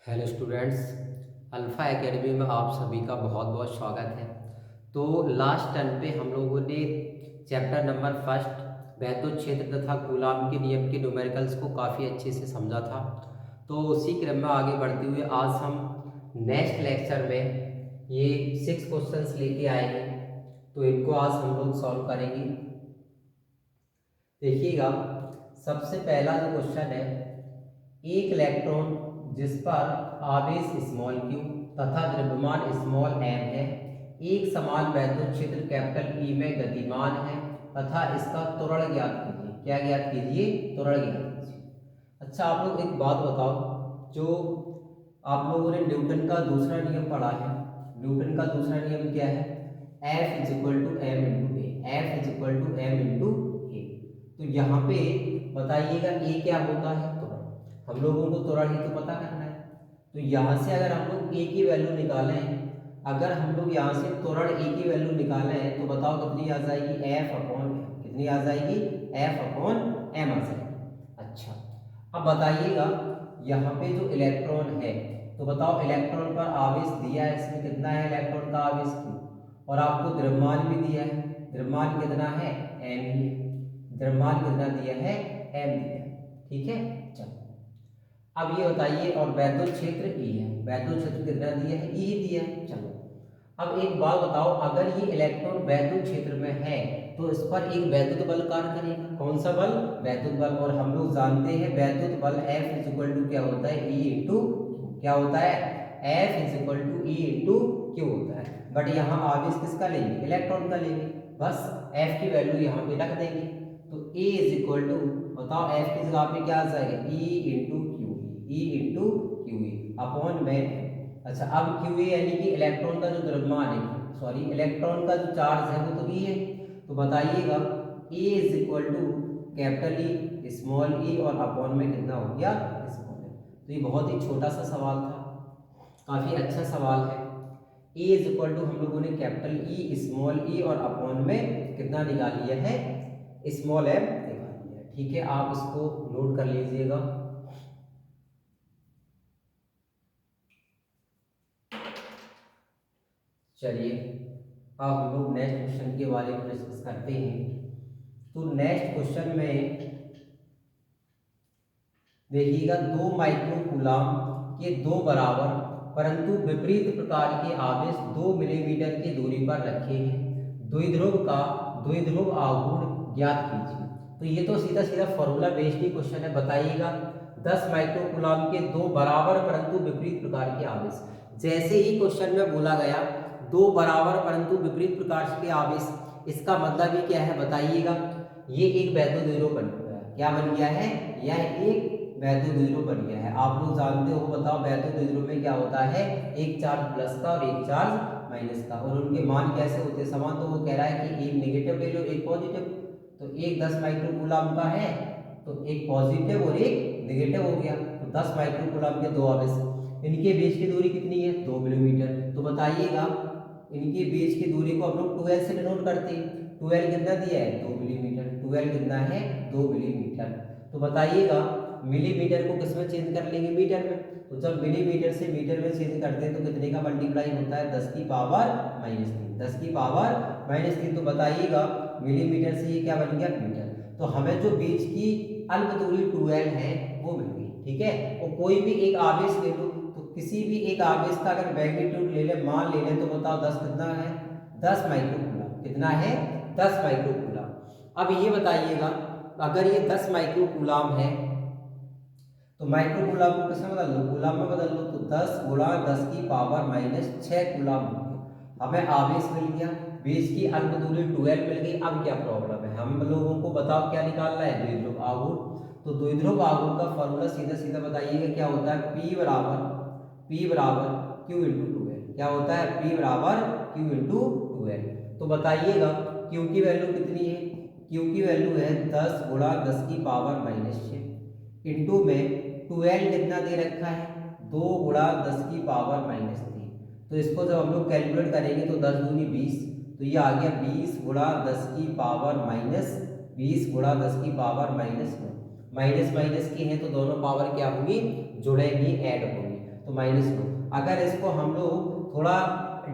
Hello students, alpha academy में आप सभी का बहुत बहुत स्वागत है। तो लास्ट टर्म पे हम लोगों ने चैप्टर नंबर फर्स्ट वैद्युत क्षेत्र तथा कूलाम के नियम के न्यूमेरिकल्स को काफ़ी अच्छे से समझा था। तो उसी क्रम में आगे बढ़ते हुए आज हम नेक्स्ट लेक्चर में ये 6 क्वेश्चंस लेके आए हैं। तो इनको आज हम लोग सॉल्व करेंगे। देखिएगा, सबसे पहला जो क्वेश्चन है, एक इलेक्ट्रॉन जिस पर आवेश स्मॉल क्यू तथा द्रव्यमान स्मॉल एम है, एक समान वैद्युत क्षेत्र कैपिटल ई में गतिमान है तथा इसका त्वरण ज्ञात कीजिए। क्या ज्ञात कीजिए? त्वरण ज्ञात कीजिए। अच्छा, आप लोग एक बात बताओ, जो आप लोगों ने न्यूटन का दूसरा नियम पढ़ा है, न्यूटन का दूसरा नियम क्या है? F is equal to M into A. F is equal to M into A. तो यहाँ पे बताइएगा ए क्या होता है? त्वरण। हम लोगों को त्वरण ही तो पता करना है। तो यहाँ से अगर हम लोग ए की वैल्यू निकालें, अगर हम लोग यहाँ से त्वरण ए की वैल्यू निकालें तो बताओ कितनी आ जाएगी? F upon M. कितनी आ जाएगी? एफ अपॉन एम आ जाएगी। अच्छा, अब बताइएगा यहाँ पे जो इलेक्ट्रॉन है, तो बताओ इलेक्ट्रॉन पर आवेश दिया है, इसमें कितना है इलेक्ट्रॉन का आवेश? और आपको द्रव्यमान भी दिया है। द्रव्यमान कितना है? एम ही है। द्रव्यमान कितना दिया है? एम दिया है। ठीक है, चलो अब ये बताइए, और वैद्युत क्षेत्र ई है। वैद्युत क्षेत्र कितना दिया है? ई दिया है। चलो अब एक बात बताओ, अगर ये इलेक्ट्रॉन वैद्युत क्षेत्र में है तो इस पर एक वैद्युत बल कार्य करेगा। कौन सा बल? वैद्युत बल। और हम लोग जानते हैं वैद्युत बल F इज इक्वल टू क्या होता है? E into Q. क्या होता है? F is equal to E into Q होता है। बट यहाँ आवेश किसका लेंगे? इलेक्ट्रॉन का लेंगे। बस F की वैल्यू यहाँ पे रख देंगे। तो A इज इक्वल टू, बताओ F की जगह पे क्या आ जाएगा? ई इंटू क्यू। ई इंटू क्यू अपॉन में। अच्छा, अब क्यू ए यानी कि इलेक्ट्रॉन का जो द्रव्यमान है, सॉरी इलेक्ट्रॉन का जो चार्ज है वो तो ई है। तो बताइएगा A is equal to capital E small E और अपॉन में कितना हो गया? स्मॉल है। तो ये बहुत ही छोटा सा सवाल था, काफी अच्छा सवाल है। ए इज इक्वल टू हम लोगों ने कैपिटल ई स्मॉल ई और अपॉन में कितना निकाल लिया है? स्मॉल एम निकाल लिया है। ठीक है, आप इसको नोट कर लीजिएगा। चलिए अब हम लोग नेक्स्ट क्वेश्चन के बारे में डिस्कस करते हैं। तो नेक्स्ट क्वेश्चन में देखिएगा, 2 माइक्रो कूलाम के दो बराबर परंतु विपरीत प्रकार के आवेश 2 मिलीमीटर की दूरी पर रखे हैं। द्विध्रुव का द्विध्रुव आघूर्ण ज्ञात कीजिए। तो ये तो सीधा सीधा फॉर्मूला बेस्ड ही क्वेश्चन है। बताइएगा 10 माइक्रो कूलाम के दो बराबर परंतु विपरीत प्रकार के आवेश। जैसे ही क्वेश्चन में बोला गया दो बराबर परंतु विपरीत प्रकार के आवेश, इसका मतलब ये क्या है? बताइएगा, ये एक वैद्युत द्विध्रुव बन गया। क्या बन गया है? यह एक वैद्युत द्विध्रुव बन गया है। आप लोग जानते हो, बताओ वैद्युत द्विध्रुव में क्या होता है? एक चार्ज प्लस का और एक चार्ज माइनस का, और उनके मान कैसे होते हैं? समान। तो वो कह रहा है कि एक नेगेटिव ले लो एक पॉजिटिव। तो एक 10 माइक्रो कूलाम का है तो एक पॉजिटिव और एक नेगेटिव हो गया। तो 10 माइक्रो कूलाम के दो आवेश, इनके बीच की दूरी कितनी है? 2 मिलीमीटर। तो बताइएगा इनके बीच की दूरी को हम लोग 2l से डिनोट करते हैं। 2l कितना दिया है? 2 मिलीमीटर। 2l कितना है? 2 मिलीमीटर। तो बताइएगा मिलीमीटर को किस में चेंज कर लेंगे? मीटर में। तो जब मिलीमीटर से मीटर में चेंज करते हैं तो कितने का मल्टीप्लाई होता है? 10 की पावर माइनस 3। 10 की पावर माइनस 3। तो बताइएगा मिलीमीटर से ये क्या बन गया? मीटर। तो हमें जो बीच की अल्प दूरी 2l है वो मिल गई। ठीक है, और कोई भी एक आवेश ले लो, तो किसी भी एक आवेश का अगर मैग्नीट्यूड ले ले, मान ले ले, तो बताओ 10 कितना है? 10 माइक्रो कूलम। कितना है? 10 माइक्रो कूलम। अब ये बताइएगा, अगर ये 10 माइक्रो कूलम है तो माइक्रो कूलम को किसमें बदल लो? कूलम में बदल लो। तो 10 गुणा 10 की पावर माइनस 6 कूलम हो गया। हमें आवेश मिल गया, बीच की अल्प दूरी 12 मिल गई। अब क्या प्रॉब्लम है? हम लोगों को बताओ क्या निकालना है? द्विध्रुव आघूर्ण। तो द्विध्रुव आघूर्ण का फॉर्मूला सीधा सीधा बताइएगा क्या होता है? P बराबर Q इंटू 2l। क्या होता है? P बराबर Q इंटू 2l। तो बताइएगा Q की वैल्यू कितनी है? Q की वैल्यू है 10 गुणा 10 की पावर माइनस 6 इंटू में 12 कितना दे रखा है? 2 गुणा 10 की पावर माइनस 3। तो इसको जब हम लोग कैलकुलेट करेंगे तो 10 दूनी 20, तो ये आ गया 20 गुणा 10 की पावर माइनस 20 गुणा 10 की पावर माइनस 9। माइनस माइनस की है तो दोनों पावर क्या होगी? जुड़ेंगी, ऐड होंगी। तो -9। अगर इसको हम लोग थोड़ा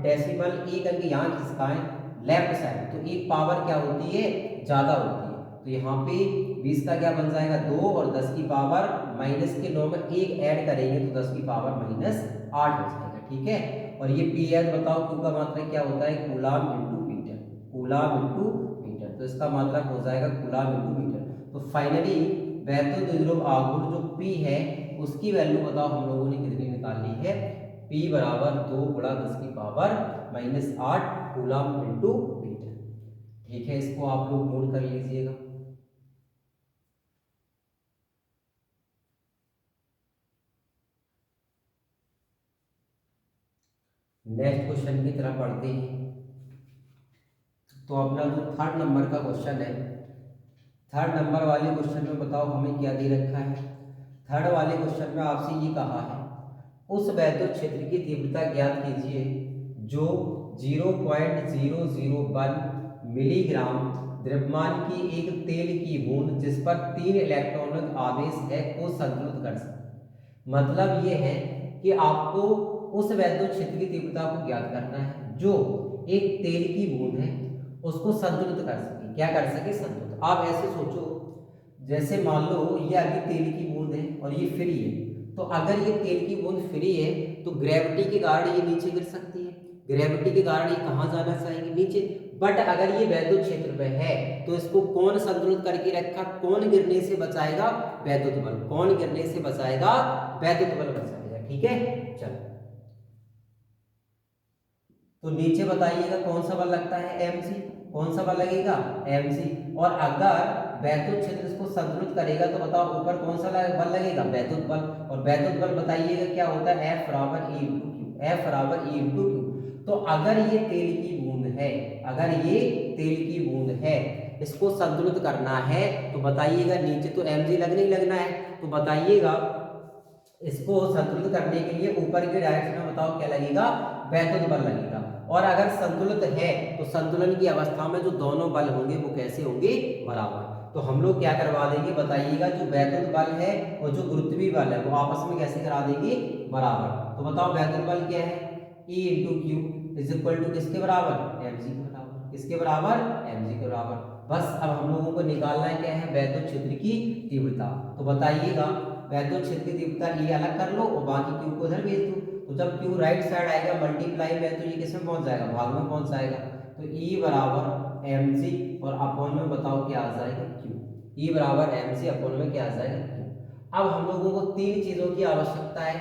डेसिमल एक अंक यहाँ खिसकाएं लेफ्ट साइड, तो एक पावर क्या होती है, ज़्यादा होती है। तो यहाँ पे 20 का क्या बन जाएगा 2, और 10 की पावर -9 में एक ऐड करेंगे तो 10 की पावर -8 हो जाएगा। ठीक है, और ये पी है, बताओ क्यू का मात्रक क्या होता है, coulomb into metre, coulomb into metre. तो इसका मात्रक हो जाएगा कूलाम इंटू मीटर। तो फाइनली वैद्युत द्विध्रुव आघूर्ण जो पी है उसकी वैल्यू बताओ हम लोगों ने कितनी निकाली है, P बराबर 2 गुणा 10 की पावर -8 कूलम इंटू मीटर। ठीक है, इसको आप लोग नोट कर लीजिएगा। नेक्स्ट क्वेश्चन की तरफ बढ़ते हैं। तो अपना जो 3rd नंबर का क्वेश्चन है, 3rd नंबर वाले क्वेश्चन में बताओ हमें क्या दे रखा है। 3rd वाले क्वेश्चन में आपसे ये कहा है उस वैद्युत क्षेत्र की तीव्रता ज्ञात कीजिए जो 0.001 मिलीग्राम द्रव्यमान की एक तेल की बूंद जिस पर 3 इलेक्ट्रॉनिक आवेश है को संतुलित कर सके। मतलब ये है कि आपको उस वैद्युत क्षेत्र की तीव्रता को ज्ञात करना है जो एक तेल की बूंद है उसको संतुलित कर सके। क्या कर सके, संतुलित। आप ऐसे सोचो, जैसे मान लो ये अभी तेल की बूंद है और ये फ्री है, तो अगर ये तेल की बूंद फ्री है तो ग्रेविटी के कारण ये नीचे गिर सकती है, ग्रेविटी के कारण ये कहाँ जाना चाहेगी, नीचे। बट अगर ये वैद्युत क्षेत्र में है तो इसको कौन संतुलित करके रखा, कौन गिरने से बचाएगा, वैद्युत बल। कौन गिरने से बचाएगा, वैद्युत बल बचाएगा। ठीक है, चलो तो नीचे बताइएगा कौन सा बल लगता है, mg। कौन सा बल लगेगा, mg। और अगर वैद्युत क्षेत्र इसको संतुलित करेगा तो बताओ ऊपर कौन सा बल लगेगा, वैद्युत बल। और वैद्युत बल बताइएगा क्या होता है, F बराबर E इंटू क्यू, F बराबर E इंटू क्यू। तो अगर ये तेल की बूंद है, अगर ये तेल की बूंद है, इसको संतुलित करना है तो बताइएगा नीचे तो mg लगने ही लगना है, तो बताइएगा इसको संतुलित करने के लिए ऊपर के डायरेक्शन में बताओ क्या लगेगा, वैद्युत बल लगेगा। और अगर संतुलित है तो संतुलन की अवस्था में जो दोनों बल होंगे वो कैसे होंगे, बराबर। तो हम लोग क्या करवा देंगे बताइएगा, जो वैद्युत बल है और जो गुरुत्वीय बल है वो आपस में कैसे करा देंगे, बराबर। तो बताओ वैद्युत बल क्या है, E into Q is equal to किसके बराबर, mg के बराबर। किसके बराबर, mg के बराबर। बस अब हम लोगों को निकालना है क्या है, वैद्युत क्षेत्र की तीव्रता। तो बताइएगा वैद्युत क्षेत्र की तीव्रता E अलग कर लो और बाकी Q को उधर भेज दो। तो जब Q राइट साइड आएगा मल्टीप्लाई में तो ये किस में पहुंच जाएगा, भाग में पहुंच जाएगा। तो E बराबर mg और अपॉन में बताओ क्या आ जाएगा, Q। E बराबर mg अपॉन में क्या आ जाएगा, Q। अब हम लोगों को 3 चीजों की आवश्यकता है,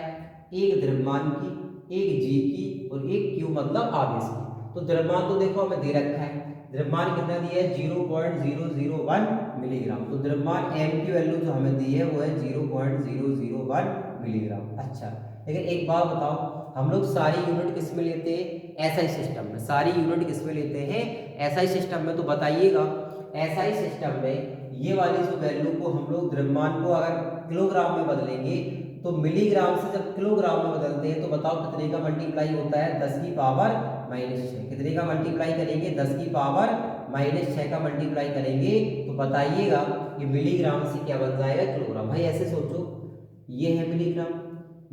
एक द्रव्यमान की, एक G की और एक Q मतलब आवेश की। तो द्रव्यमान तो देखो हमें दे रखा है, द्रव्यमान कितना दिया है 0.001 मिलीग्राम। तो द्रव्यमान m की वैल्यू जो हमें दी है वो है 0.001 मिलीग्राम। अच्छा, लेकिन एक बात बताओ, हम लोग सारी यूनिट किस में लेते हैं, एसआई सिस्टम में। सारी यूनिट किस में लेते हैं, एसआई सिस्टम में। तो बताइएगा एसआई सिस्टम में ये वाली जो वैल्यू को हम लोग द्रव्यमान को अगर किलोग्राम में बदलेंगे तो मिलीग्राम से जब किलोग्राम में बदलते हैं तो बताओ कितने का मल्टीप्लाई होता है, 10 की पावर -6। कितने का मल्टीप्लाई करेंगे, 10 की पावर -6 का मल्टीप्लाई करेंगे तो बताइएगा कि मिलीग्राम से क्या बन जाएगा, किलोग्राम। भाई ऐसे सोचो, ये है मिलीग्राम,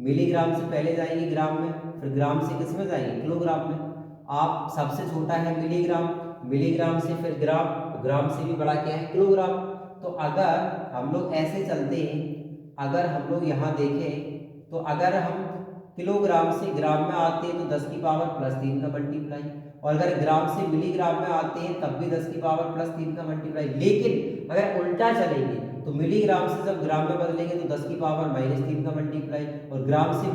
मिलीग्राम से पहले जाएंगे ग्राम में, फिर ग्राम से किस में जाएंगे, किलोग्राम में। आप सबसे छोटा है मिलीग्राम, मिलीग्राम से फिर ग्राम, ग्राम से भी बड़ा क्या है, किलोग्राम। तो अगर हम लोग ऐसे चलते हैं, अगर हम लोग यहाँ देखें तो अगर हम किलोग्राम से ग्राम में आते हैं तो 10 की पावर +3 का मल्टीप्लाई, और अगर ग्राम से मिलीग्राम में आते हैं तब भी 10 की पावर +3 का मल्टीप्लाई। लेकिन अगर उल्टा चलेंगे तो मिलीग्राम से जब ग्राम में बदलेंगे तो 10 की पावर -3 का मल्टीप्लाई, और ग्राम से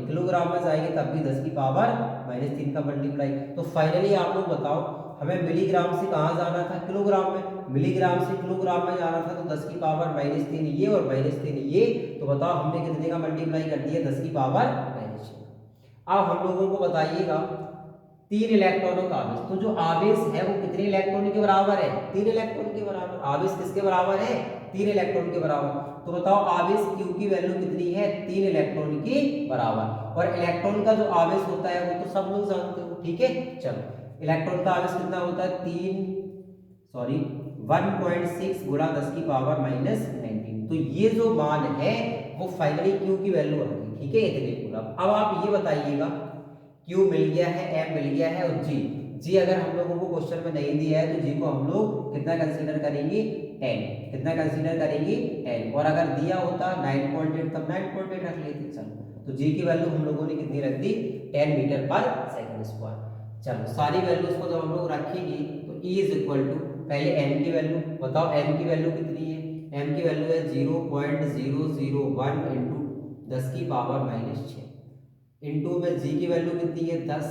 किलोग्राम में जाएंगे तब भी 10 की पावर -3 का मल्टीप्लाई। तो फाइनली आप लोग बताओ हमें मिलीग्राम से कहाँ जाना था, किलोग्राम में। मिलीग्राम से किलोग्राम में जाना था तो 10 की पावर -3 ये और -3 ये। तो बताओ हमने कितने का मल्टीप्लाई कर दिया, 10 की पावर -6। अब हम लोगों को बताइएगा 3 इलेक्ट्रॉनों का आवेश। तो जो आवेश है वो कितने इलेक्ट्रॉन के बराबर है, 3 इलेक्ट्रॉन के बराबर। आवेश किसके बराबर है, 3 इलेक्ट्रॉन के बराबर। तो बताओ आवेश Q की वैल्यू कितनी है, 3 इलेक्ट्रॉन के बराबर। और इलेक्ट्रॉन का जो आवेश होता है वो तो सब लोग जानते हो। ठीक है, चलो इलेक्ट्रॉन का आवेश कितना होता है, 1.6 गुणा 10 की पावर -19। तो ये जो मान है वो फाइनली Q की वैल्यू आ गई। ठीक है, इतने कूलम। अब आप ये बताइएगा Q मिल गया है, M मिल गया है और G अगर हम लोगों को क्वेश्चन में नहीं दिया है तो G को हम लोग कितना कंसीडर करेंगे, 10। कितना कंसीडर करेंगे, 10। और अगर दिया होता 9.8 तब 9.8 रख लेते। चलो, तो G की वैल्यू हम लोगों ने कितनी रख दी, 10 मीटर पर सेकंड स्क्वायर। चलो, सारी वैल्यूज को जब हम लोग रखेंगे तो E इज इक्वल टू, पहले M की वैल्यू बताओ, M की वैल्यू कितनी है, M की वैल्यू है 0.001 इंटू 10 की पावर -6 इंटू में G की वैल्यू कितनी है 10,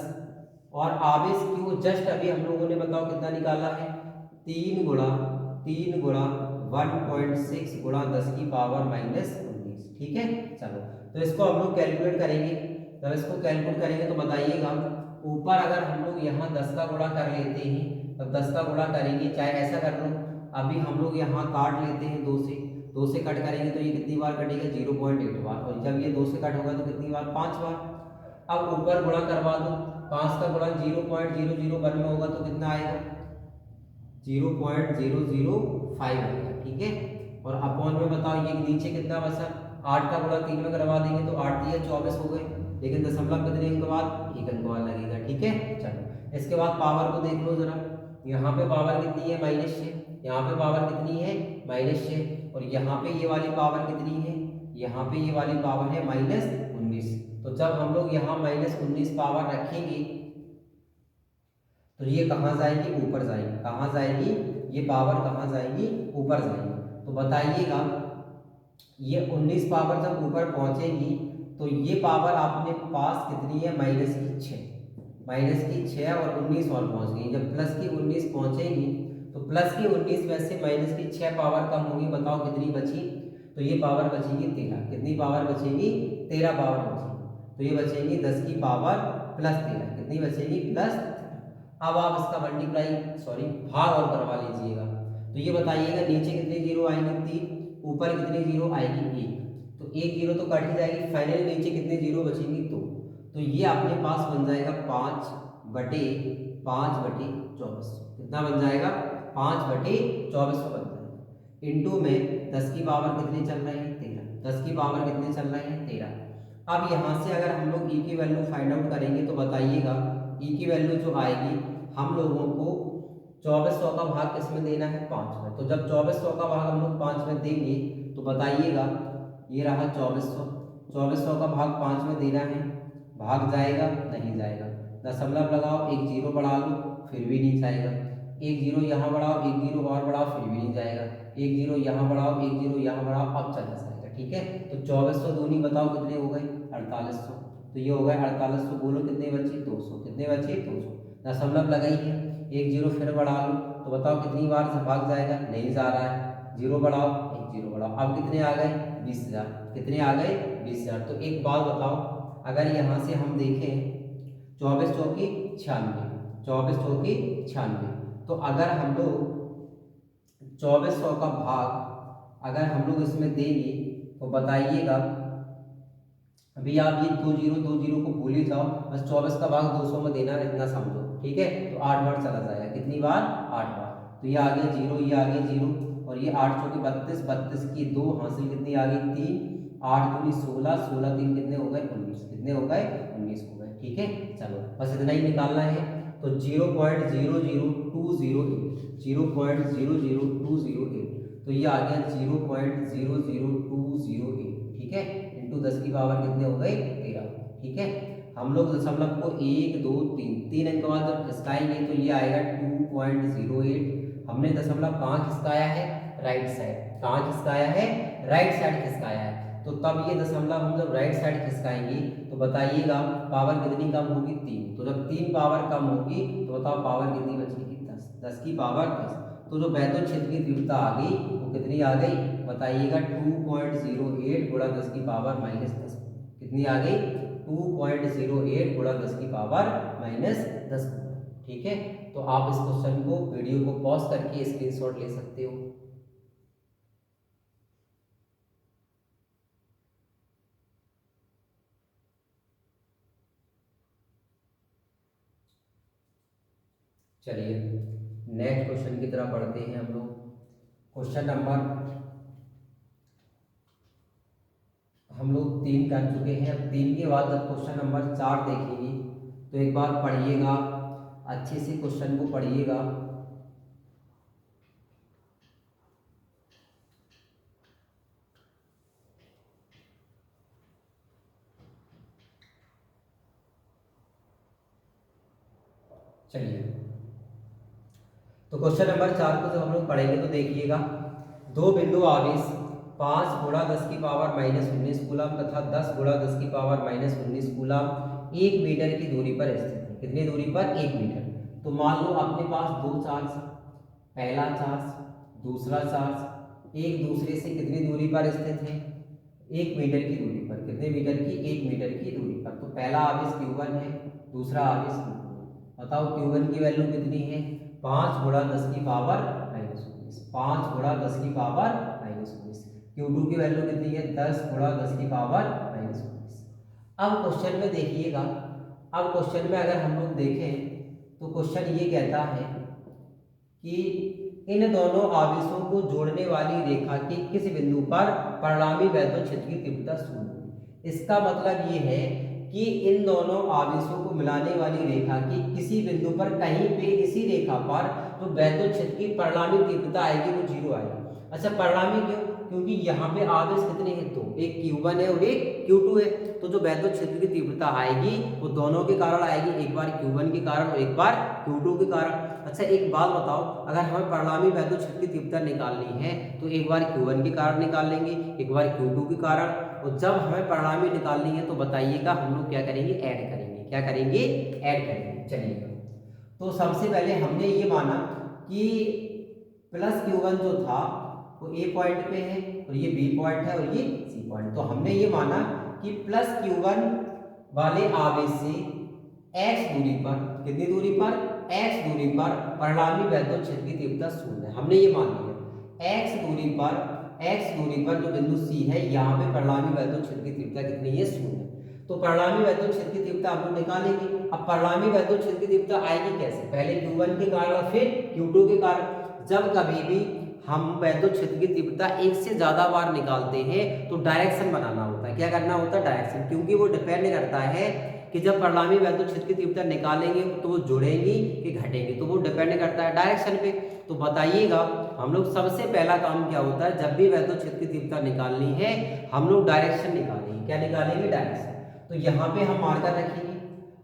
और आवेश Q जस्ट अभी हम लोगों ने बताओ कितना निकाला है, 3 गुणा 1.6 गुणा 10 की पावर -19। ठीक है, चलो, तो इसको हम लोग कैलकुलेट करेंगे। जब इसको कैलकुलेट करेंगे तो बताइएगा, ऊपर अगर हम लोग यहाँ 10 का गुणा कर लेते हैं, तब 10 का गुणा करेंगे, चाहे ऐसा कर लो, अभी हम लोग यहाँ काट लेते हैं 2 से कट करेंगे तो ये कितनी बार कटेगा, 0.8 बार, और जब ये 2 से कट होगा तो कितनी बार, 5 बार। अब ऊपर गुणा करवा दो, 5 का गुणा 0.001 में होगा तो कितना आएगा, 0.005 आएगा। ठीक है, और अपॉन में बताओ ये नीचे कितना बचा, 8 का गुणा 3 में करवा देंगे तो 8 दिया 24 हो गए, लेकिन दशमलव कितने अंक बाद, 1 अंक बाद लगेगा। ठीक है, चलो, इसके बाद पावर को देख लो जरा, यहाँ पे पावर कितनी है, -6, यहाँ पे पावर कितनी है, -6, और यहाँ पे ये वाली पावर कितनी है, यहाँ पे ये वाली पावर है -19। तो जब हम लोग यहाँ -19 पावर रखेंगे तो ये कहाँ जाएगी, ऊपर जाएगी। कहाँ जाएगी, ये पावर कहाँ जाएगी, ऊपर जाएगी। तो बताइएगा, ये 19 पावर जब ऊपर पहुंचेगी तो ये पावर आपने पास कितनी है, -6 और 19 और पहुंच गई। जब प्लस की 19 पहुंचेगी तो प्लस की 19 में से -6 पावर कम होगी, बताओ कितनी बची, तो ये पावर बचेगी 13। कितनी पावर बचेगी, 13 पावर बचेगी। तो ये बचेगी 10 की पावर +13। कितनी बचेगी, +13। अब आप इसका भाग और करवा लीजिएगा, तो ये बताइएगा नीचे कितने जीरो आएंगे, 3, ऊपर कितने जीरो आएगी, 1। तो 1 जीरो तो कट ही जाएगी, फाइनली नीचे कितने जीरो बचेंगे, 2। तो ये अपने पास बन जाएगा 5/24। कितना बन जाएगा, 5/24 बन जाएगा। इंटू में 10 की पावर कितने चल रहे हैं, 13। 10 की पावर कितने चल रहे हैं, 13। अब यहाँ से अगर हम लोग E की वैल्यू फाइंड आउट करेंगे तो बताइएगा, E की वैल्यू जो आएगी, हम लोगों को 2400 का भाग किस में देना है, 5 में। तो जब 2400 का भाग हम लोग 5 में देंगे तो बताइएगा, ये रहा 2400 का भाग 5 में देना है, भाग जाएगा, नहीं जाएगा, दशमलव लगाओ, 1 जीरो बढ़ा लो, फिर भी नहीं जाएगा, 1 जीरो यहाँ बढ़ाओ, 1 जीरो और बढ़ाओ, फिर भी नहीं जाएगा, 1 जीरो यहाँ बढ़ाओ, 1 जीरो यहाँ बढ़ाओ, अब चला जाएगा। ठीक है, तो 2400 दूनी बताओ कितने हो गए, 4800। तो ये हो गए 4800, बोलो कितने बचे, 200। कितने बचे, 200। दशमलव लगाइए, 1 जीरो फिर बढ़ा लो, तो बताओ कितनी बार से भाग जाएगा, नहीं जा रहा है, जीरो बढ़ाओ, 1 जीरो बढ़ाओ, अब कितने आ गए, 20,000। कितने आ गए, 20,000। तो एक बात बताओ, अगर यहाँ से हम देखें 24 चौकी 96, 24 चौकी 96, तो अगर हम लोग 2400 का भाग अगर हम लोग इसमें देंगे तो बताइएगा, अभी आप ये 2 जीरो को भूल ही जाओ, बस 24 का भाग 200 में देना है, इतना समझो। ठीक है, तो 8 बार चला जाएगा, कितनी बार, 8 बार। तो ये आ गया 0, ये आ गया 0, और ये 8 चौके 32, 32 की 2 हासिल कितनी आ गई, 3, 8 दूनी 16, 16 3 कितने हो गए, 19। कितने हो गए, 19 हो गए। ठीक है, चलो, बस इतना ही निकालना है। तो 0.00208, 0.00208, तो ये आ गया 0.00208। ठीक है, इंटू 10 की पावर कितने हो गए, 13। ठीक है, हम लोग दशमलव को 1 2 3 अंक बाद जब खिसकाएंगे तो ये आएगा 2.08। हमने दशमलव कहाँ खिसकाया है, राइट साइड। कहाँ खिसकाया है, राइट साइड खिसकाया है। तो तब ये दशमलव हम जब राइट साइड खिसकाएंगे तो बताइएगा पावर कितनी कम होगी, 3। तो जब 3 पावर कम होगी तो बताओ पावर कितनी बचेगी, 10। 10 की पावर 10। तो जो बैतूल क्षेत्र की तीव्रता आ गई वो कितनी आ गई, बताइएगा 2.08 गुणा 10 की पावर -10। कितनी आ गई, 2.08 गुणा 10 की पावर -10। ठीक है, तो आप इस क्वेश्चन को, वीडियो को पॉज करके स्क्रीनशॉट ले सकते हो। चलिए नेक्स्ट क्वेश्चन की तरफ बढ़ते हैं हम लोग। क्वेश्चन नंबर हम लोग 3 कर चुके हैं। अब 3 के बाद जब क्वेश्चन नंबर 4 देखेंगे तो एक बार पढ़िएगा, अच्छे से क्वेश्चन को पढ़िएगा। चलिए, तो क्वेश्चन नंबर 4 को जब हम लोग पढ़ेंगे तो देखिएगा, दो बिंदु आवेश 5 गुणा 10 की पावर -19 कूलम तथा 10 गुणा 10 की पावर -19 कूलम 1 मीटर की दूरी पर स्थित है। कितनी दूरी पर? 1 मीटर। तो मान लो अपने पास दो चार्ज, पहला चार्ज, दूसरा चार्ज एक दूसरे से कितनी दूरी पर स्थित है? 1 मीटर की दूरी पर। कितने मीटर की? 1 मीटर की दूरी पर। तो पहला आवेश Q1 है, दूसरा आवेश Q2। बताओ Q1 की वैल्यू कितनी है? 5 गुणा 10 की पावर -19। 5 गुणा 10 की पावर -19। Q2 की वैल्यू कितनी है? 10 गुणा 10 की पावर -19। अब क्वेश्चन में देखिएगा, अब क्वेश्चन में अगर हम लोग देखें तो क्वेश्चन ये कहता है कि इन दोनों आवेशों को जोड़ने वाली रेखा के किस बिंदु पर परिणामी वैद्युत क्षेत्र की तीव्रता शून्य है। इसका मतलब ये है कि इन दोनों आवेशों को मिलाने वाली रेखा की किसी बिंदु पर कहीं पे इसी रेखा पर तो वैद्युत क्षेत्र की परिणामी तीव्रता आएगी वो 0 आएगी। अच्छा, परिणामी क्यों? क्योंकि यहाँ पे आवेश कितने हैं? दो, एक Q1 है और एक Q2 है। तो जो वैद्युत क्षेत्र की तीव्रता आएगी वो दोनों के कारण आएगी, एक बार Q1 के कारण और एक बार Q2 के कारण। अच्छा, एक बात बताओ, अगर हमें परिणामी वैद्युत क्षेत्र की तीव्रता निकालनी है तो एक बार Q1 के कारण निकाल लेंगे, एक बार Q2 के कारण, और जब हमें परिणामी निकालनी है तो बताइएगा हम लोग क्या करेंगे? ऐड करेंगे। क्या करेंगे? ऐड करेंगे। चलिए, तो सबसे पहले हमने ये माना कि प्लस Q1 जो था वो A पॉइंट पे है और ये B पॉइंट है और ये C पॉइंट। तो हमने ये माना कि प्लस Q1 वाले आवेश से x दूरी पर, कितनी दूरी पर? x दूरी पर परिणामी वैद्युत क्षेत्र की तीव्रता शून्य है। हमने ये मान लिया x दूरी पर जो बिंदु C है यहाँ पे परिणामी वैद्युत क्षेत्र की तीव्रता कितनी है? शून्य। तो परिणामी वैद्युत क्षेत्र की तीव्रता हम लोग निकालेंगे। अब परिणामी वैद्युत क्षेत्र की तीव्रता आएगी कैसे? पहले Q1 के कारण और फिर Q2 के कारण। जब कभी भी हम वैद्युत क्षेत्र की तीव्रता एक से ज्यादा बार निकालते हैं तो डायरेक्शन बनाना होता है। क्या करना होता है? डायरेक्शन, क्योंकि वो डिपेंड करता है कि जब परिणामी वैद्युत क्षेत्र की तीव्रता निकालेंगे तो वो जुड़ेंगी कि घटेंगी, तो वो डिपेंड करता है डायरेक्शन पे। तो बताइएगा, हम लोग सबसे पहला काम क्या होता है? जब भी वैद्युत क्षेत्र की तीव्रता निकालनी है हम लोग डायरेक्शन निकालेंगे। क्या निकालेंगे? डायरेक्शन। तो यहाँ पे हम मार्कर रखेंगे।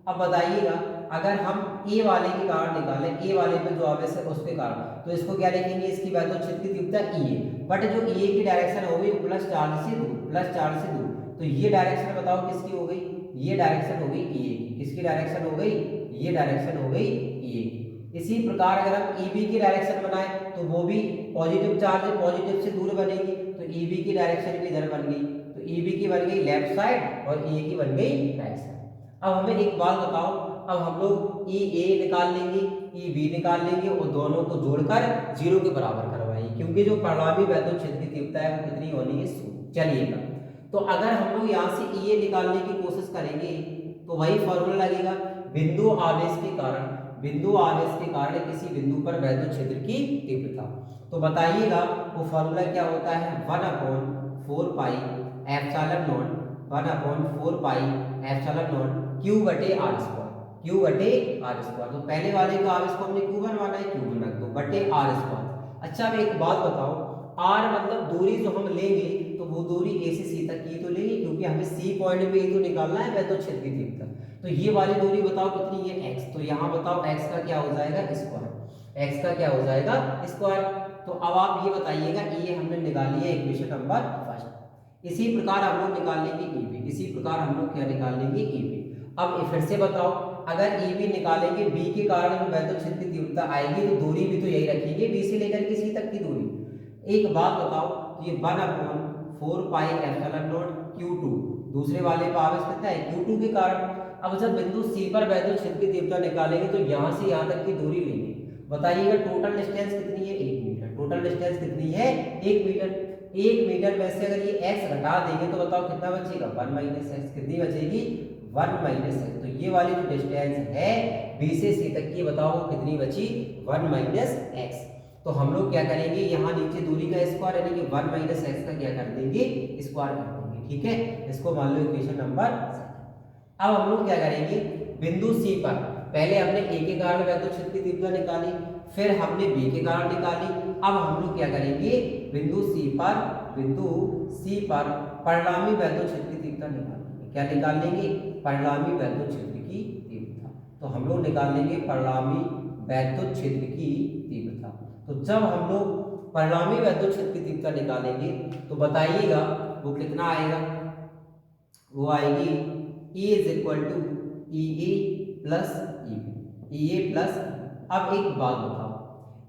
अब बताइएगा, अगर हम A वाले के कारण निकालें, A वाले पे जो आवेश है उसके कारण, तो इसको क्या लिखेंगे? इसकी वैद्युत क्षेत्र की तीव्रता E है, बट जो A की डायरेक्शन हो गई प्लस चार्ज से दूर, प्लस चार्ज से दूर। तो ये डायरेक्शन बताओ किसकी हो गई? ये डायरेक्शन हो गई A की। किसकी डायरेक्शन हो गई? ये डायरेक्शन हो गई A की। इसी प्रकार अगर हम EB की डायरेक्शन बनाए तो वो भी पॉजिटिव चार्ज है, पॉजिटिव से दूर बनेगी। तो EB की डायरेक्शन भी इधर बन गई, तो EB की बन गई लेफ्ट साइड और A की बन गई राइट साइड। अब हमें एक बात बताओ, अब हम लोग EA निकाल लेंगे, EB निकाल लेंगे और दोनों को जोड़कर 0 के बराबर करवाएंगे, क्योंकि जो परिणामी वैद्युत क्षेत्र की तीव्रता है वो कितनी होनी है? 0। चलिएगा, तो अगर हम लोग यहाँ से EA निकालने की कोशिश करेंगे तो वही फॉर्मूला लगेगा, बिंदु आवेश के कारण, बिंदु आवेश के कारण किसी बिंदु पर वैद्युत क्षेत्र की तीव्रता। तो बताइएगा वो फॉर्मूला क्या होता है? 1/4 pi epsilon not, 1/4 pi epsilon not Q बटे R स्क्वायर, Q बटे R स्क्वायर। तो पहले वाले का आवेश को हमने Q1 माना है, Q1 रख दो बटे R स्क्वायर। अच्छा, अब एक बात बताओ, R मतलब दूरी जो हम लेंगे तो वो दूरी A से C तक की तो लेंगे, क्योंकि हमें C पॉइंट पे ही तो निकालना है वैद्युत क्षेत्र की तीव्रता। तो ये वाली दूरी बताओ कितनी है? x। तो यहाँ बताओ x का क्या हो जाएगा? स्क्वायर। x का क्या हो जाएगा? स्क्वायर। तो अब आप ये बताइएगा, ये हमने निकाली है इक्वेशन नंबर फर्स्ट। इसी प्रकार हम लोग निकाल लेंगे EB, इसी प्रकार हम लोग क्या निकाल लेंगे? EB। अब फिर से बताओ, अगर EB निकालेंगे, B के कारण जो वैद्युत क्षेत्र की तीव्रता आएगी तो दूरी भी तो यही रखेंगे, B से लेकर के C तक की दूरी। एक बात बताओ, ये 1/4 पाई एप्सिलॉन नॉट Q2, दूसरे वाले पर आवेश कितना है? Q2 के कारण। अब जब बिंदु C पर वैद्युत क्षेत्र की तीव्रता निकालेंगे तो यहाँ से यहाँ तक की दूरी लेंगे। बताइएगा टोटल डिस्टेंस कितनी है? 1 मीटर। टोटल डिस्टेंस कितनी है? 1 मीटर। 1 मीटर में से अगर ये x घटा देंगे तो बताओ कितना बचेगा? 1 - x। कितनी बचेगी? 1 - x। तो ये वाली जो डिस्टेंस है B से C तक की, बताओ कितनी बची? 1 - x। तो हम लोग क्या करेंगे, यहाँ नीचे दूरी का स्क्वायर यानी कि 1 - x का क्या कर देंगे? स्क्वायर कर देंगे। ठीक है, इसको मान लो इक्वेशन नंबर। अब हम लोग क्या करेंगे, बिंदु सी पर पहले हमने ए के कारण वैद्युत क्षेत्र की तीव्रता निकाली, फिर हमने बी के कारण निकाली। अब हम लोग क्या करेंगे, बिंदु सी पर परिणामी वैद्युत क्षेत्र की तीव्रता निकालेंगे। क्या निकाल लेंगे, परिणामी वैद्युत क्षेत्र की तीव्रता। तो हम लोग निकाल लेंगे परिणामी वैद्युत क्षेत्र की तीव्रता। तो जब हम लोग परिणामी वैद्युत क्षेत्र की तीव्रता निकालेंगे तो बताइएगा वो कितना आएगा, वो आएगी E is equal to E A plus E B, E A plus. अब एक बात बताओ,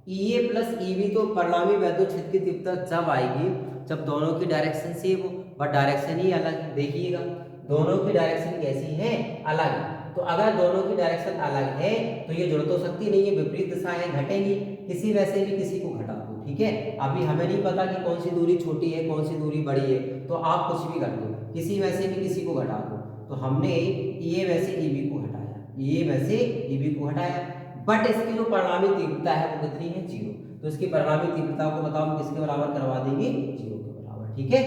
ई ए प्लस ई बी तो परिणामी वैद्युत क्षेत्र की तीव्रता जब आएगी जब दोनों की डायरेक्शन सेम हो, बट डायरेक्शन ही अलग है। देखिएगा दोनों की डायरेक्शन कैसी है, अलग है। तो अगर दोनों की डायरेक्शन अलग है तो ये जुड़ तो सकती नहीं है, विपरीत दिशाएं घटेंगी, किसी वैसे भी किसी को घटा दो, ठीक है। अभी हमें नहीं पता कि कौन सी दूरी छोटी है कौन सी दूरी बड़ी है, तो आप कुछ भी कर दो, किसी वैसे भी किसी को घटा दो। तो हमने ए वैसे ई बी को हटाया, ए वैसे ई बी को हटाया, बट इसकी जो परिणामी तीव्रता है वो कितनी है, 0। तो इसकी परिणामी तीव्रता को बताओ हम किसके बराबर करवा देंगे, 0 के बराबर, ठीक है।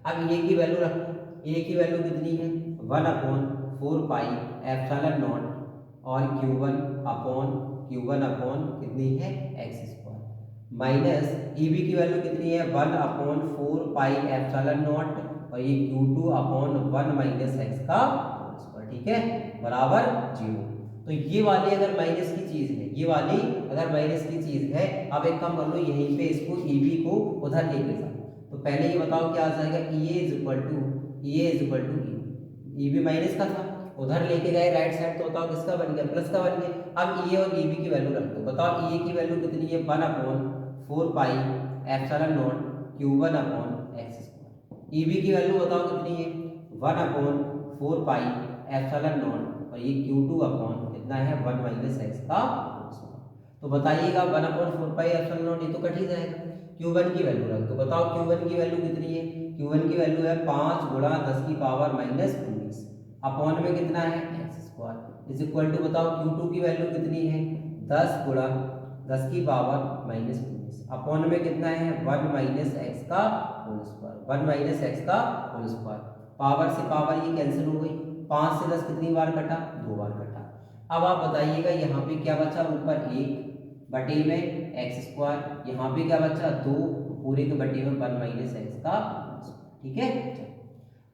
अब ए की वैल्यू रखो, ए की वैल्यू कितनी है, 1/4 पाई एप्सिलॉन नॉट और Q1 अपॉन कितनी है, x² माइनस ई बी की वैल्यू कितनी है, 1/4 पाई एप्सिलॉन नॉट और ये Q2 अपॉन 1 माइनस एक्स का होल स्क्वायर, ठीक है, बराबर 0। तो ये वाली अगर माइनस की चीज है, ये वाली अगर माइनस की चीज है, अब एक काम कर लो, यहीं पे इसको ई बी को उधर लेके जाओ। तो पहले ये बताओ क्या आ जाएगा, E A is equal to E B minus का था, उधर लेके गए राइट साइड, तो बताओ किसका बन गया, प्लस का बन गया। अब ई ए और ई बी की वैल्यू रख दो, बताओ ई ए की वैल्यू कितनी है, 1/4 pi epsilon naught Q1 upon x²। E B की वैल्यू बताओ कितनी है, 1/4 पाई एप्सिलॉन नॉट और ये Q2 अपॉन कितना है, 1 माइनस एक्स का होल स्क्वायर। तो बताइएगा 1/4 पाई एप्सिलॉन नॉट ये तो कट ही जाएगा। Q1 की वैल्यू रख दो, बताओ Q1 की वैल्यू कितनी है, Q1 की वैल्यू है 5 गुणा 10 की पावर माइनस 19 अपॉन में कितना है, x² इज इक्वल टू बताओ Q2 की वैल्यू कितनी है, 10 गुणा 10 की पावर माइनस 19 अपॉन में कितना है, 1 माइनस एक्स का होल स्क्वायर, 1 माइनस एक्स का होल स्क्वायर। पावर से पावर ये कैंसिल हो गई, 5 से 10 कितनी बार कटा, 2 बार कटा। अब आप बताइएगा यहाँ पे क्या बचा, ऊपर 1 बटे में x², यहाँ पे क्या बचा 2 पूरे के बटे में 1 माइनस एक्स का, ठीक है।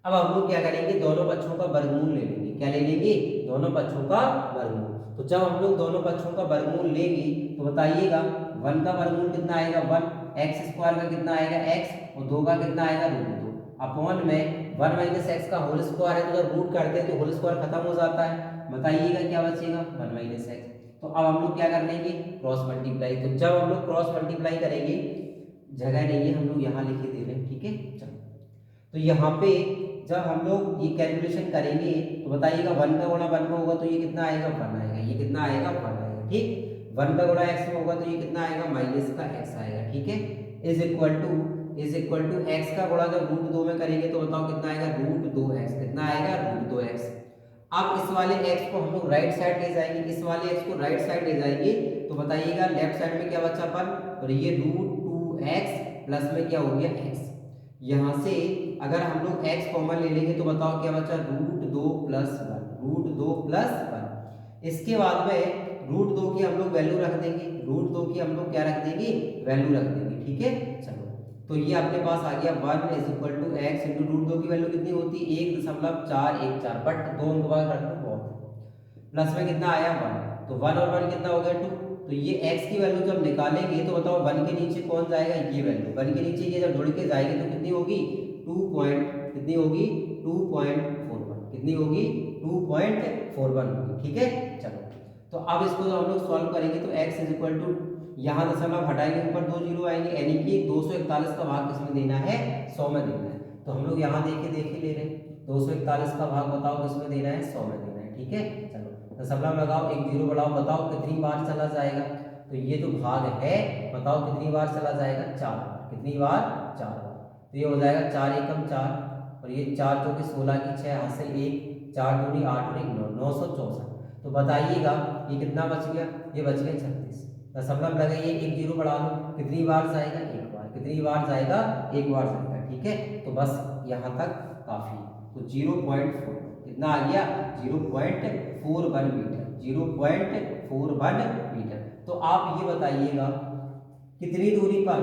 अब हम लोग क्या करेंगे, दोनों पक्षों का वर्गमूल ले लेंगे। क्या ले लेंगे, दोनों पक्षों का वर्गमूल। तो जब हम लोग दोनों पक्षों का वर्गमूल लेंगे तो बताइएगा 1 का वर्गमूल कितना आएगा, 1, x² का कितना आएगा x, और 2 का कितना आएगा √2 अपॉन में 1 माइनस एक्स का होल स्क्वायर है, तो जब रूट करते हैं तो होल स्क्वायर खत्म हो जाता है। बताइएगा क्या बचेगा, 1 माइनस एक्स। तो अब हम लोग क्या कर लेंगे, क्रॉस मल्टीप्लाई। तो जब हम लोग क्रॉस मल्टीप्लाई करेंगे, जगह नहीं है हम लोग यहाँ लिखे दे रहे हैं, ठीक है। चलो तो यहाँ पे जब हम लोग ये कैलकुलेशन करेंगे तो बताइएगा 1 का गुणा 1 में होगा तो ये कितना आएगा, 1 आएगा, ये कितना आएगा, 1 आएगा, ठीक। 1 का गुणा x में होगा तो ये कितना आएगा, माइनस का x आएगा, ठीक है। इज इक्वल टू x का गुणा जब √2 में करेंगे तो बताओ कितना आएगा, √2x, कितना आएगा, √2x। अब इस वाले x को हम लोग राइट साइड ले जाएंगे, इस वाले x को राइट साइड ले जाएंगे तो बताइएगा लेफ्ट साइड में क्या बचा पर, और ये √2x प्लस में क्या हो गया x। यहाँ से अगर हम लोग x कॉमन ले लेंगे तो बताओ क्या बचा, √2 प्लस 1। इसके बाद में √2 की हम लोग वैल्यू रख देंगे, √2 की हम लोग क्या रख देंगे, वैल्यू रख देंगे, ठीक है। चलो तो ये आपके पास आ गया 1 is equal to x into √2 की वैल्यू कितनी होती है, 1.414, बट 2 अंक बाद रख लो बहुत, प्लस में कितना आया 1, तो 1 और 1 कितना हो गया 2। तो ये x की वैल्यू जब निकालेंगे तो बताओ 1 के नीचे कौन जाएगा, ये वैल्यू 1 के नीचे ये जब जुड़ के जाएगी तो कितनी होगी, 2.41, कितनी होगी 2.41 होगी, ठीक है। चलो तो अब इसको जब हम लोग सॉल्व करेंगे तो x इज इक्वल टू, यहाँ दशमलव हटाएंगे ऊपर 2 जीरो आएंगे, यानी कि 241 का भाग किसमें देना है, 100 में देना है। तो हम लोग यहाँ देख ले रहे हैं 241 का भाग बताओ किसमें देना है, 100 में देना है, ठीक है। चलो दशमलव लगाओ, एक जीरो बढ़ाओ, बताओ कितनी बार चला जाएगा। तो ये जो भाग है बताओ कितनी बार चला जाएगा, 4 बार। कितनी बार, 4 बार। तो ये हो जाएगा 4 एकम 4 और ये 4 चौके 16 की 6 हाथ से 1, 4 दूनी 8 और 1 9, 964। तो बताइएगा ये कितना बच गया, ये बच गया 36। दशमलव लगाइए, एक जीरो बढ़ा लो, कितनी बार जाएगा, एक बार। कितनी बार जाएगा, एक बार जाएगा, ठीक है। तो बस यहाँ तक काफ़ी। तो 0.4 कितना आ गया 0.41 मीटर, 0.41 मीटर। तो आप ये बताइएगा कितनी दूरी पर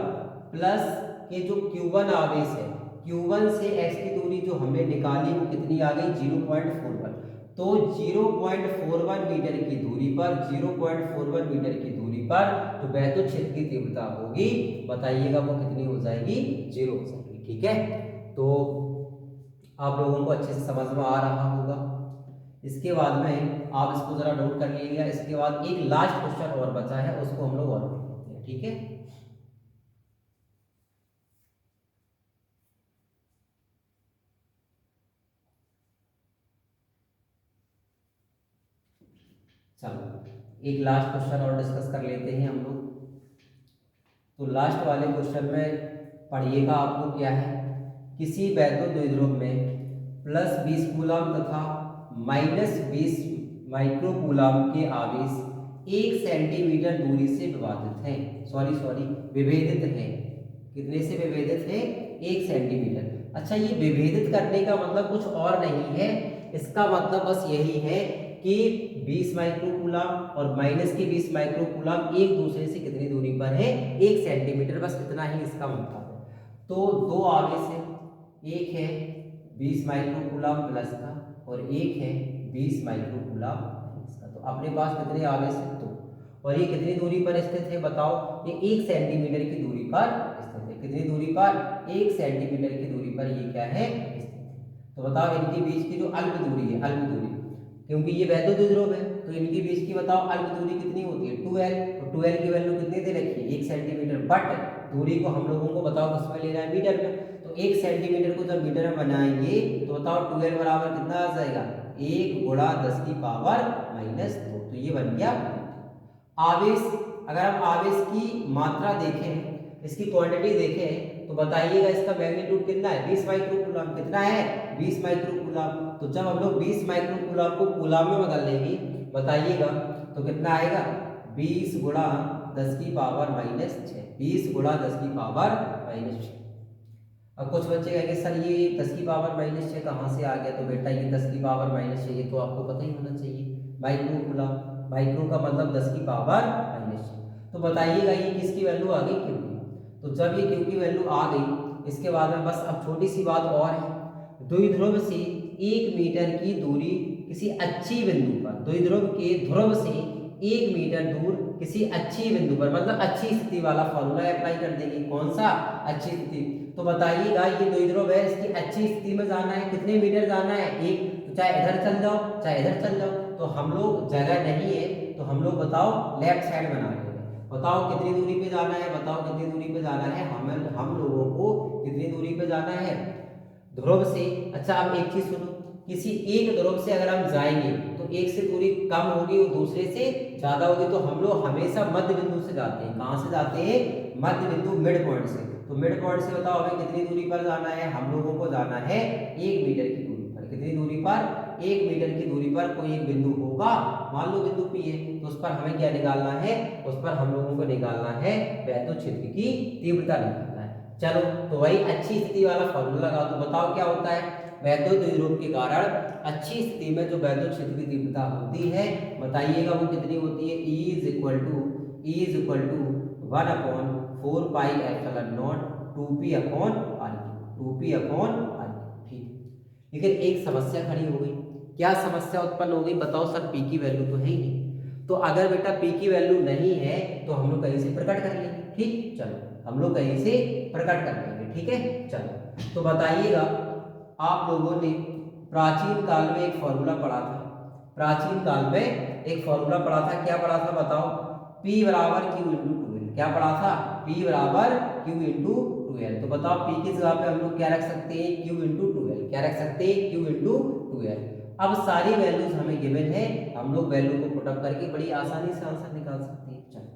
प्लस के जो Q1 आवेश है, Q1 से x की दूरी जो हमने निकाली वो कितनी आ गई 0.41। तो 0.41 मीटर की दूरी पर 0.41 मीटर की दूरी पर जो वैद्युत क्षेत्र की तीव्रता होगी बताइएगा वो कितनी हो जाएगी 0 हो जाएगी। ठीक है, तो आप लोगों को अच्छे से समझ में आ रहा होगा। इसके बाद में आप इसको जरा नोट कर लीजिएगा। इसके बाद एक लास्ट क्वेश्चन और बचा है, उसको हम लोग और कर लेते हैं। ठीक है, चलो एक लास्ट क्वेश्चन और डिस्कस कर लेते हैं हम लोग। तो लास्ट वाले क्वेश्चन में पढ़िएगा आपको क्या है, किसी वैद्युत द्विध्रुव में +20 कूलम तथा -20 माइक्रोकूलम के आवेश 1 सेंटीमीटर दूरी से विभाजित हैं, विभेदित हैं। कितने से विभेदित हैं 1 सेंटीमीटर। अच्छा, ये विभेदित करने का मतलब कुछ और नहीं है, इसका मतलब बस यही है कि 20 माइक्रोकूलम और -20 माइक्रोकूलम एक दूसरे से कितनी दूरी पर है 1 सेंटीमीटर, बस इतना ही इसका मतलब है। तो दो आवेश है, एक है 20 माइक्रोकूलम प्लस का और एक है 20 माइक्रोकूलम माइनस का। तो अपने पास कितने आवेश है 2, और ये कितनी दूरी पर स्थित है बताओ, ये 1 सेंटीमीटर की दूरी पर स्थित है। कितनी दूरी पर 1 सेंटीमीटर की दूरी पर ये क्या है स्थित है। तो बताओ इनके बीच की जो अल्प दूरी है, अल्प दूरी, क्योंकि ये वैद्युत द्विध्रुव है तो इनके बीच की बताओ अल्प दूरी कितनी होती है 2l। तो 2l की वैल्यू कितनी दे रखी है 1 सेंटीमीटर, बट दूरी को हम लोगों को बताओ किस में लेना है मीटर में। तो 1 सेंटीमीटर को जब मीटर में बनाएंगे तो बताओ 2l बराबर कितना आ जाएगा 1 गुणा 10 की पावर -2। तो ये बन गया आवेश। अगर हम आवेश की मात्रा देखें, इसकी क्वांटिटी देखें तो बताइएगा इसका मैग्नीट्यूड कितना है 20 माइक्रोकूलम। कितना है 20 माइक्रोकूलम। तो जब हम लोग 20 माइक्रोकूलम को कूलम में बदल लेंगे बताइएगा तो कितना आएगा 20 गुणा 10 की पावर -6, 20 गुणा 10 की पावर -6। अब कुछ बच्चे कहेंगे सर ये 10 की पावर -6 कहाँ से आ गया, तो बेटा ये 10 की पावर -6 ये तो आपको पता ही होना चाहिए माइक्रोकूलम, माइक्रो का मतलब 10 की पावर -6। तो बताइएगा ये किसकी वैल्यू आ गई क्यू की। तो जब ये क्यू की वैल्यू आ गई इसके बाद में बस अब छोटी सी बात और है, द्विध्रुव से 1 मीटर की दूरी किसी अच्छी बिंदु पर, द्विध्रुव के ध्रुव से 1 मीटर दूर किसी अच्छी बिंदु पर, मतलब अच्छी स्थिति वाला फॉर्मूला अप्लाई कर देंगे। कौन सा अच्छी स्थिति, तो बताइएगा ये द्विध्रुव है, इसकी अच्छी स्थिति में जाना है कितने मीटर जाना है 1। तो चाहे इधर चल जाओ चाहे इधर चल जाओ, तो हम लोग जगह नहीं है तो हम लोग बताओ लेफ्ट साइड बना लेंगे। बताओ कितनी दूरी पे जाना है, बताओ कितनी दूरी पे जाना है, हम लोगों को कितनी दूरी पे जाना है ध्रुव से। अच्छा अब एक चीज सुनो, किसी एक ध्रुव से अगर हम जाएंगे तो एक से दूरी कम होगी और दूसरे से ज्यादा होगी, तो हम लोग हमेशा मध्य बिंदु से जाते हैं। कहाँ से जाते हैं मध्य बिंदु, मिड पॉइंट से। तो मिड पॉइंट से बताओ हमें कितनी दूरी पर जाना है, हम लोगों को जाना है 1 मीटर की दूरी पर। कितनी दूरी पर 1 मीटर की दूरी पर कोई एक बिंदु होगा, मान लो बिंदु P है, तो उस पर हमें क्या निकालना है, उस पर हम लोगों को निकालना है वैद्युत क्षेत्र की तीव्रता निकालना है। चलो तो वही अच्छी स्थिति वाला फॉर्मूला लगा दो। बताओ क्या होता है, वैद्युत द्विध्रुव के कारण अच्छी स्थिति में जो वैद्युत क्षेत्र की तीव्रता होती है बताइएगा वो कितनी होती है, E is equal to 1/4 pi epsilon naught 2p upon r, 2p upon r। ठीक, लेकिन एक समस्या खड़ी हो गई। क्या समस्या उत्पन्न हो गई बताओ सर, p की वैल्यू तो है ही नहीं। तो अगर बेटा p की वैल्यू नहीं है तो हम लोग कहीं से प्रकट कर लेंगे। ठीक, चलो हम लोग कहीं से प्रकट कर लेंगे। ठीक है, चलो तो बताइएगा आप लोगों ने प्राचीन काल में एक फॉर्मूला पढ़ा था, प्राचीन काल में एक फॉर्मूला पढ़ा था, क्या पढ़ा था बताओ, P बराबर Q इंटू 2L। क्या पढ़ा था, P बराबर Q इंटू 2L। तो बताओ P की जगह पे हम लोग क्या रख सकते हैं, Q इंटू 2L। क्या रख सकते हैं, Q इंटू 2L। अब सारी वैल्यूज हमें गिवन है, हम लोग वैल्यू को पुटअप करके बड़ी आसानी से आंसर निकाल सकते हैं। चलो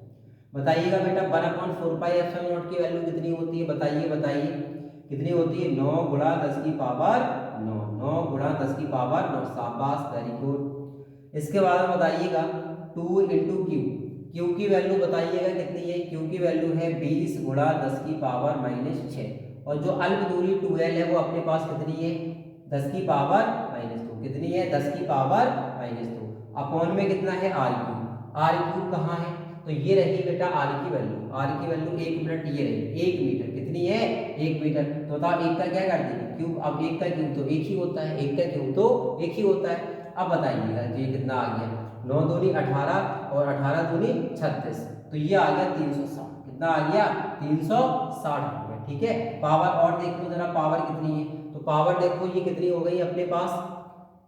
बताइएगा बेटा 1/4 पाई एप्सिलॉन नॉट की वैल्यू कितनी होती है, बताइए बताइए कितनी होती है, 9 गुणा 10 की पावर 9, 9 गुणा 10 की पावर 9। शाबाश, वेरी गुड। इसके बाद में बताइएगा 2 इंटू क्यू, क्यू की वैल्यू बताइएगा कितनी है, क्यू की वैल्यू है 20 गुणा 10 की पावर -6। और जो अल्प दूरी 2l है वो अपने पास कितनी है 10 की पावर -2 कितनी है 10 की पावर -2 अपॉन में कितना है आर क्यूब कहाँ है तो ये रही बेटा आर की वैल्यू 1 मिनट ये रही 1 मीटर कितनी है 1 मीटर तो बताओ एक का क्या कर देंगे क्यूब अब एक का क्यूब तो एक ही होता है एक का क्यूब तो एक ही होता है। अब बताइएगा ये कितना आ गया 9 दूनी 18 और 18 दूनी 36 तो ये आ गया 360 कितना आ गया 360 आ गया ठीक है। पावर और देख लो जरा पावर कितनी है तो पावर देखो ये कितनी हो गई अपने पास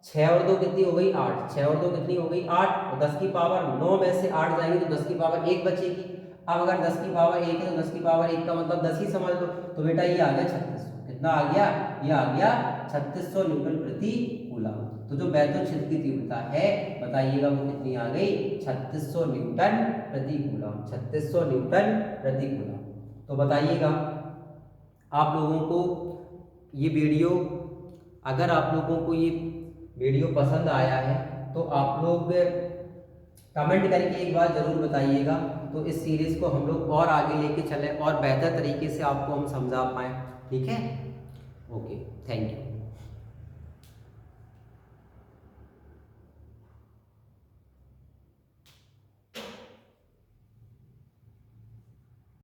6 और 2 कितनी हो गई 8 6 और 2 कितनी हो गई 8 और 10 की पावर 9 में से 8 जाएंगे तो 10 की पावर 1 बचेगी। अब अगर 10 की पावर 1 है तो 10 की पावर 1 का मतलब 10 ही समझ लो तो बेटा ये आ गया 3600 कितना आ गया ये आ गया 3600 न्यूटन प्रति कूलम। तो जो वैद्युत क्षेत्र की तीव्रता है बताइएगा वो कितनी आ गई 3600 न्यूटन प्रति कूलम 3600 न्यूटन प्रति कूलम। तो बताइएगा आप लोगों को ये वीडियो अगर आप लोगों को ये वीडियो पसंद आया है तो आप लोग कमेंट करके एक बार ज़रूर बताइएगा तो इस सीरीज़ को हम लोग और आगे लेके चलें और बेहतर तरीके से आपको हम समझा पाएँ ठीक है। Okay thank you.